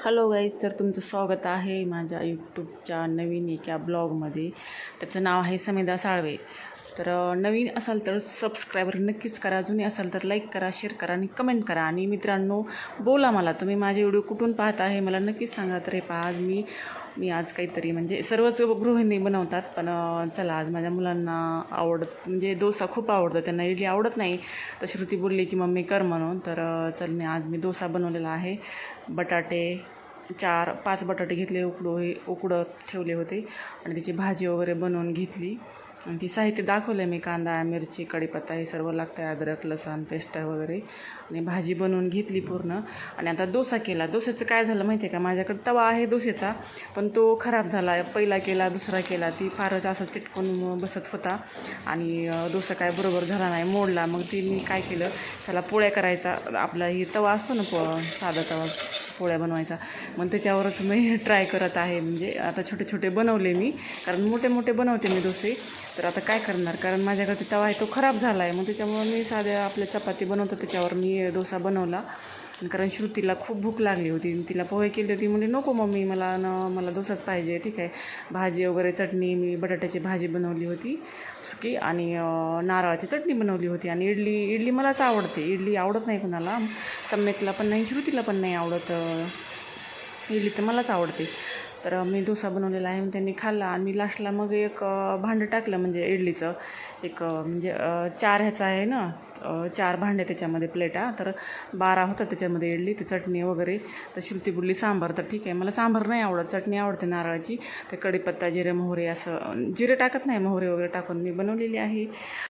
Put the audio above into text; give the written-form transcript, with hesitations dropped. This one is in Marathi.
हॅलो गाईज, तर तुमचं स्वागत आहे माझ्या यूट्यूबच्या नवीन एका ब्लॉगमध्ये. त्याचं नाव आहे समिधा साळवे. तर नवीन असाल तर सबस्क्रायबर नक्कीच करा, जुने असाल तर लाईक करा, शेअर करा आणि कमेंट करा. आणि मित्रांनो, बोला मला, तुम्ही माझे व्हिडिओ कुठून पाहत आहे मला नक्कीच सांगा. तर हे पहा, आज मी आज काहीतरी म्हणजे सर्वच गृहिणी बनवतात, पण चला आज माझ्या मुलांना म्हणजे डोसा खूप आवडतं, त्यांना इडली आवडत नाही. तर श्रुती बोलली की मम्मी कर म्हणून. तर चल आज मी डोसा बनवलेला आहे. बटाटे 4-5 बटाटे घेतले, उकडत ठेवले होते आणि त्याची भाजी वगैरे बनवून घेतली. आणि ती साहित्य दाखवलं मी, कांदा, मिरची, कढीपत्ता हे सर्व लागतं, अद्रक, लसूण पेस्ट वगैरे. आणि भाजी बनवून घेतली पूर्ण. आणि आता डोसा केला. डोस्याचं काय झालं माहिती आहे का, माझ्याकडे तवा आहे डोस्याचा, पण तो खराब झाला. पहिला केला, दुसरा केला, ती फारच असं चिटकून बसत होता आणि डोसा काय बरोबर झाला नाही, मोडला. मग ती मी काय केलं, त्याला पोळ्या करायचा, आपला ही तवा असतो ना साधा तवा पोळ्या बनवायचा, मग त्याच्यावरच मी ट्राय करत आहे. म्हणजे आता छोटे छोटे बनवले मी, कारण मोठे मोठे बनवते मी डोसे. तर आता काय करणार, कारण माझ्याकडे तवा आहे तो खराब झाला आहे. मग त्याच्यामुळं मी साध्या आपल्या चपाती बनवतो त्याच्यावर मी डोसा बनवला. कारण श्रुतीला खूप भूक लागली होती, तिला पोहे केली होती, म्हणजे नको मम्मी मला डोसाच पाहिजे. ठीक आहे, भाजी वगैरे, चटणी, मी बटाट्याची भाजी बनवली होती सुकी, आणि नारळाची चटणी बनवली होती. आणि इडली मलाच आवडते, इडली आवडत नाही कोणाला, सम्यकला पण नाही, श्रुतीला पण नाही आवडत इडली, तर मलाच आवडते. तर मी डोसा बनवलेला आहे, त्यांनी खाल्ला. आणि लास्टला मग एक भांडं टाकलं, म्हणजे इडलीचं एक म्हणजे 4 ह्याचं आहे ना, 4 भांडे त्याच्यामध्ये, प्लेटा. तर 12 होतं त्याच्यामध्ये इडली, तर चटणी वगैरे. तर श्रुती बोलली सांबार, तर ठीक आहे, मला सांबार नाही आवडत, चटणी आवडते नारळाची. तर कढीपत्ता, जिरे, मोहरे, असं जिरे टाकत नाही, मोहरे वगैरे टाकून मी बनवलेली आहे.